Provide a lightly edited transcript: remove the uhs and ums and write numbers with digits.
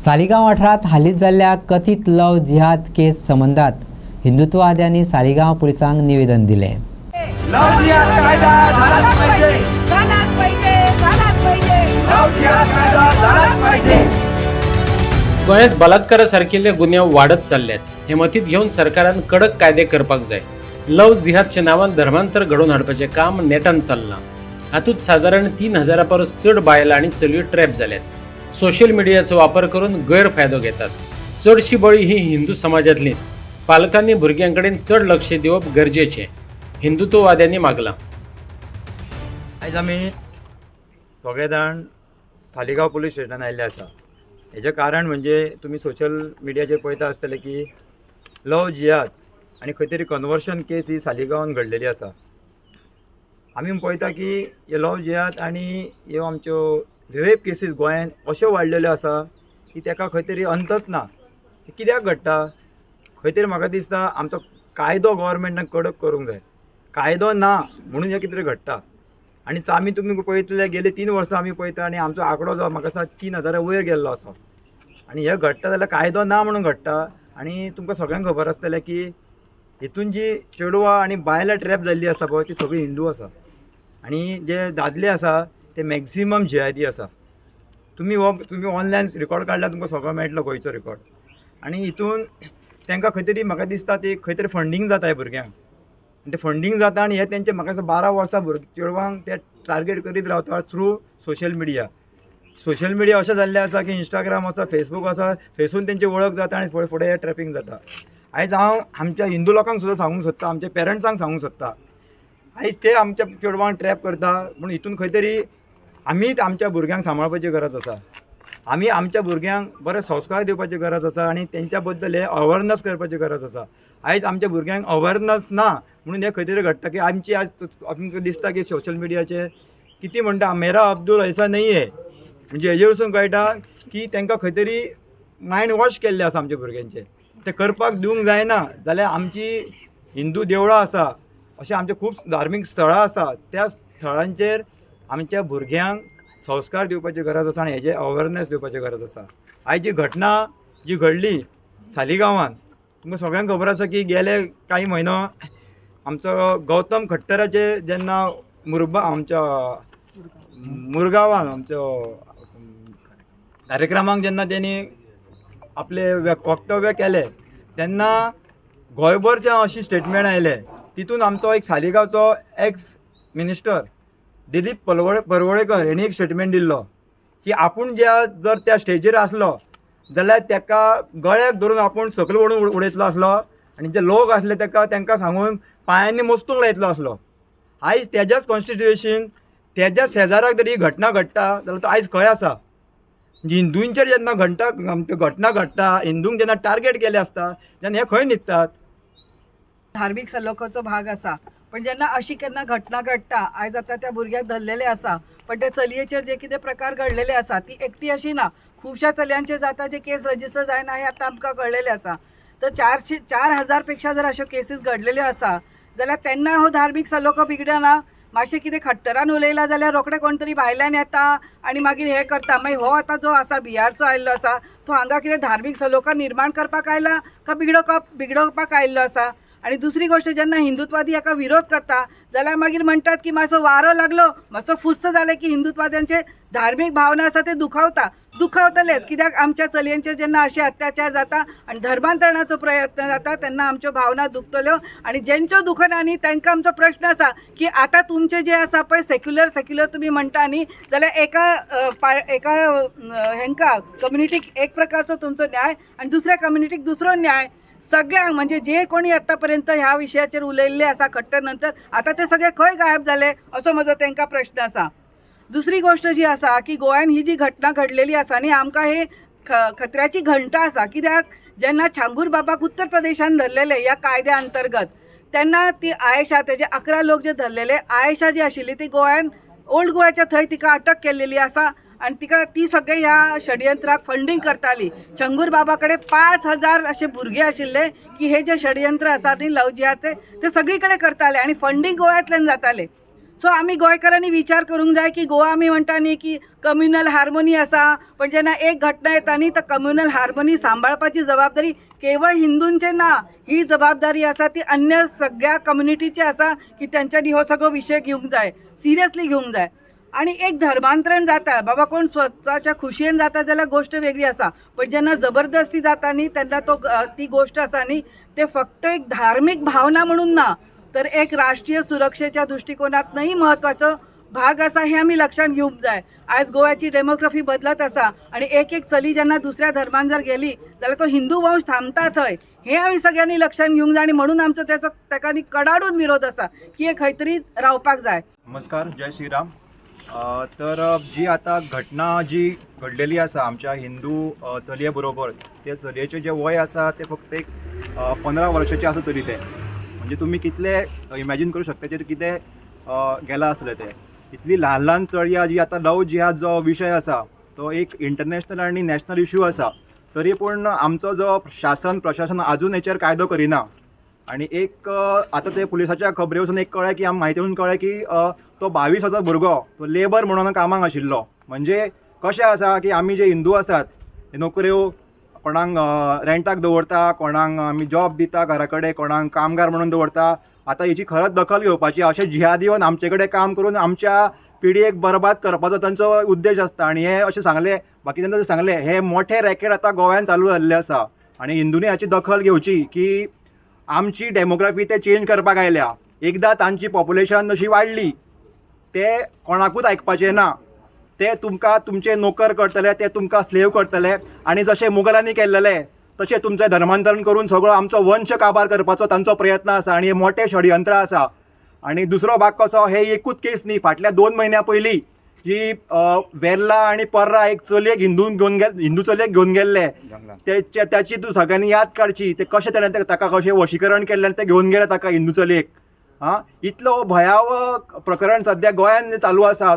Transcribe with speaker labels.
Speaker 1: सालिगांव वाठारात हालींच जाल्ल्या कथित लव जिहाद केस संबंधात हिंदुत्ववाद्यांनी सालिगांव पुलिसांक निवेदन दिलें.
Speaker 2: लव जिहाद कायदा झालाच पाहिजे, झालाच पाहिजे, झालाच पाहिजे. लव जिहाद कायदा झालाच पाहिजे.
Speaker 3: गोंयांत बलात्कारासारकिल्ले गुन्हे वाढत चालल्यात. हे मतीत घेऊन सरकारान कडक कायदे करपाक जाय. लव जिहादच्या नांवान धर्मांतर घडोवन हाडपाचें काम नेटान चल्लां. हातूंत सादारण 3000 परस चड बायलां आनी चलयो ट्रॅप जाल्यात. सोशल मिडियाचो वापर करून गैरफायदो घेतात. चडशी बळी ही हिंदू समाजांतलींच. पालकांनी भुरग्यांकडेन चड लक्ष दिवप गरजेचें, हिंदुत्ववाद्यांनी मागलां.
Speaker 4: आयज आमी सगळे जाण सालिगांव पुलीस स्टेशनान आयिल्ले आसा. हेजें कारण म्हणजे तुमी सोशल मिडियाचेर पळयता आसतले की लव जिहाद आनी खंय तरी कन्वर्शन केस ही सालिगांवान घडलेली आसा. आमी पळयता की हे लव जिहाद आनी ह्यो आमच्यो रेप केसीस गोंयांत अश्यो वाडलेल्यो आसा की ताका खंय तरी अंतच ना. कित्याक घडटा? खंय तरी म्हाका दिसता आमचो कायदो गव्हर्मेंटान कडक करूंक जाय. कायदो ना म्हणून हें कितें तरी घडटा. आनी आमी तुमी पळयतले गेले 3 वर्सां आमी पळयता आनी आमचो आंकडो जो म्हाका दिसता 3000 वयर गेल्लो आसा. आनी हें घडटा जाल्यार कायदो ना म्हणून घडटा. आनी तुमकां सगळ्यांक खबर आसतलें की हितून जी चेडवां आनी बायलां ट्रॅप जाल्लीं आसा पळय ती सगळीं हिंदू आसा. आनी जे दादले आसा ते मॅक्झिमम जिहादी आसा. तुमी ऑनलायन रिकॉर्ड काडल्यार तुमकां सगळो मेळटलो गोंयचो रिकॉर्ड. आनी हितून तांकां खंय तरी म्हाका दिसता ते खंय तरी फंडींग जाता ह्या भुरग्यांक. ते फंडींग जाता आनी हे तेंचे म्हाका दिसता 12 वर्सां चेडवांक ते टार्गेट करीत रावता through social media. Social media अशें जाल्लें आसा की इंस्टाग्राम आसा, फेसबूक आसा, थंयसून तेंची वळख जाता आनी फुडें हे ट्रॅपिंग जाता. आयज हांव आमच्या हिंदू लोकांक सुद्दां सांगूंक सोदता, आमच्या पेरंट्सांक सांगूंक सोदता, आयज ते आमच्या चेडवांक ट्रॅप करता म्हणून हितून खंय तरी आमीच आमच्या भुरग्यांक सांबाळपाची गरज आसा. आमी आमच्या भुरग्यांक बरे संस्कार दिवपाची गरज आसा आनी तेंच्या बद्दल हे अवेरनस करपाची गरज आसा. आयज आमच्या भुरग्यांक अवेरनस ना म्हणून हे खंय तरी घडटा की आमची आज आमकां दिसता की सोशल मिडियाचेर कितें म्हणटा मेरा अब्दुल ऐसा नहीं है म्हणजे हेजे वरसून कळटा की तांकां खंय तरी मायंड वॉश केल्ले आसा आमच्या भुरग्यांचे. ते करपाक दिवंक जायना. जाल्यार आमची हिंदू देवळां आसा, अशें आमचे खूब धार्मीक स्थळां आसा, त्या स्थळांचेर आमच्या भुरग्यांक संस्कार दिवपाची गरज आसा आनी हेजे अवेरनस दिवपाची गरज आसा. आयज जी घटना जी घडली सालिगांवान तुमकां सगळ्यांक खबर आसा की गेले काही म्हयनो आमचो गौतम खट्टराचे जेन्ना आमच्या मुरगांवान आमच्या कार्यक्रमांक जेन्ना तेणी आपले वक्तव्य केलें तेन्ना गोंयभरचे अशी स्टेटमेंट आयले. तितून आमचो एक सालिगांवचो एक्स मिनिस्टर दिलीप परवळेकर हेणी एक स्टेटमेंट दिल्लो की आपूण जर त्या स्टेजीर आसलो जाल्यार ताका गळ्याक धरून आपूण सकयल ओडून उडयतलो आसलो आनी जे लोक आसले तांकां सांगून पांयांनी मस्तूंक लायतलो आसलो. आयज तेज्याच कॉन्स्टिट्युएशन तेज्या शेजाराक जर ही घटना घडटा जाल्यार तो आयज खंय आसा? हिंदूंचेर जेन्ना घटना घडटा, हिंदूंक जेन्ना टार्गेट केले आसता जेन्ना हे खंय न्हिदतात?
Speaker 5: धार्मिक सलोख्याचो भाग आसा. पण जेन्ना अशी केन्ना घटना घडटा, आयज आतां त्या भुरग्याक धरलेले आसा, पण ते चलयेचेर जे कितें प्रकार घडलेले आसा ती एकटी अशी ना, खुबश्या चलयांचे जाता जे केस रजिस्टर जायना हे आतां आमकां कळलेले आसा. तर 4,000 पेक्षा जर अश्यो केसीस घडलेल्यो आसा जाल्यार तेन्ना हो धार्मीक सलोखो बिगडना. मातशें कितें खट्टरान उलयला जाल्यार रोखडे कोण तरी भायल्यान येता आनी मागीर हे करता. मागीर हो आतां जो आसा बिहारचो आयिल्लो आसा तो हांगा कितें धार्मीक सलोखा निर्माण करपाक आयला काय बिगडोवपाक आयिल्लो आसा? आणि दुसरी गोष्ट जेन्ना हिंदुत्वादी हाका विरोध करता जाल्यार मागीर म्हणटात की मातसो वारो लागलो, मातसो फुस्त जाले की हिंदुत्वाद्यांचे धार्मीक भावना आसा ते दुखावतलेच. कित्याक आमच्या चलयांचेर जेन्ना अशे अत्याचार जाता आनी धर्मांतरणाचो प्रयत्न जाता तेन्ना आमच्यो भावना दुखतल्यो. आनी जेंच्यो दुखना न्ही तांकां आमचो प्रश्न आसा की आतां तुमचे जे आसा पळय सेक्युलर तुमी म्हणटा न्ही जाल्यार एका हेंकां कम्युनिटीक एक प्रकारचो तुमचो न्याय आनी दुसऱ्या कम्युनिटीक दुसरो न्याय. सगळ्यांक म्हणजे जे कोणी आतापर्यंत ह्या विशयाचेर उलयल्ले आसा खट्टर नंतर आता ते सगळे खंय गायब जाले असो म्हजो तांकां प्रश्न आसा. दुसरी गोष्ट जी आसा की गोंयान ही जी घटना घडलेली आसा न्ही आमकां हे खत्र्याची घंटा आसा. कित्याक जेन्ना छांगूर बाबाक उत्तर प्रदेशान धरलेले ह्या कायद्या अंतर्गत तेन्ना ती आयेशा तेजे 11 लोक जे धरलेले आयेशा जी आशिल्ली ती गोंयान ओल्ड गोव्याच्या थंय तिका अटक केल्लेली आसा आणि ती सगळे ह्या षडयंत्राक फंडींग करताली. छंगूर बाबा कडेन 5,000 असे भुरगे आशिल्ले की हे जे षडयंत्र आसा न्ही लव जिहादचे ते सगळी कडेन करताले आणि फंडींग गोव्यातल्यान जाताले. सो आमी गोंयकारांनी विचार करूंक जाय की गोवा आमी म्हणटा न्ही की कम्युनल हार्मोनी आसा, पण जेन्ना एक घटना येता न्ही तर कम्युनल हार्मोनी सांबाळपाची जबाबदारी केवळ हिंदूंचे ना, ही जबाबदारी आसा ती अन्य सगळ्या कम्युनिटीची आसा की तेंच्यांनी हो सगळो विशय घेवंक जाय, सिरियसली घेवंक जाय. आणि एक धर्मांतरण जाता बाबा, कोण स्वताच्या खुशयेन जाता जाल्यार गोष्ट वेगळी आसा, पण जेन्ना जबरदस्ती जाता न्ही तेन्ना ती गोष्ट आसा न्ही ते फक्त एक धार्मीक भावना म्हणून ना, तर एक राष्ट्रीय सुरक्षेच्या दृष्टिकोनातनंही महत्वाचो भाग आसा हे आमी लक्षात घेवंक जाय. आयज गोव्याची डेमोग्राफी बदलत आसा आणि एक चली जेन्ना दुसऱ्या धर्मान जर गेली जाल्यार तो हिंदू वंश थांबता थंय, हे आमी सगळ्यांनी लक्षात घेवंक जाय. आणि म्हणून आमचो ताका कडाडून विरोध आसा की हे खंय तरी रावपाक जाय.
Speaker 4: नमस्कार, जय श्रीराम. तर जी आता घटना जी घडलेली आसा आमच्या हिंदू चलये बरोबर, त्या चलयेचें जे वय आसा ते फक्त एक 15 वर्षाचे आसा तरी ते, म्हणजे तुम्ही कितले इमॅजिन करू शकता ते कितें गेला आसलें ते. इतली ल्हान ल्हान चलयां जी आता लव जिहाद जो विशय आसा तो एक इंटरनॅशनल आनी नॅशनल इश्यू आसा, तरी पूण आमचो जो प्रशासन अजून हेचेर कायदो करिना. आणि एक आता ते पुलिसाच्या खबरे वचून एक कळ्ळें की म्हायतीवरून कळ्ळें की तो 22 वर्साचो भुरगो तो लेबर म्हणून कामाक आशिल्लो. म्हणजे कशें आसा की आमी जे हिंदू आसात नोकऱ्यो कोणाक रेंटाक दवरता, कोणाक आमी जॉब दिता घरा कडेन, कोणाक कामगार म्हणून दवरता. आता हेची खरंच दखल घेवपाची, अशे जिहादी येवन आमचे कडेन काम करून आमच्या पिडयेक बरबाद करपाचो तांचो उद्देश आसता. आणि हे अशें सांगले बाकीच्यांनी सांगले हे मोठे रॅकेट आता गोव्यान चालू जाल्ले आसा आणि हिंदूंनी हाची दखल घेवची की आमची डेमोग्राफी ते चेंज करपाक आयल्या. एकदां तांची पॉप्युलेशन अशी वाडली ते कोणाकूच आयकपाचें ना. ते तुमकां तुमचे नोकर करतले, ते तुमकां स्लेव करतले आणि जशें मुघलांनी केल्लेले तशें तुमचें धर्मांतरण करून सगळो आमचो वंश काबार करपाचो तांचो प्रयत्न आसा आणि हे मोठे षडयंत्र आसा. आणि दुसरो भाग कसो, हे एकूच केस न्ही, फाटल्या 2 म्हयन्या पयलीं जी वेर्ला आणि पर्रा एक चलयेक हिंदू चलयेक घेवन गेल्ले त्याची तूं सगळ्यांनी याद काडची. ते कशें तरेन ताका कशें वशीकरण केल्लें आनी ते घेवन गेले ताका हिंदू चलयेक. इतलो भयावह प्रकरण सद्या गोंयान चालू आसा.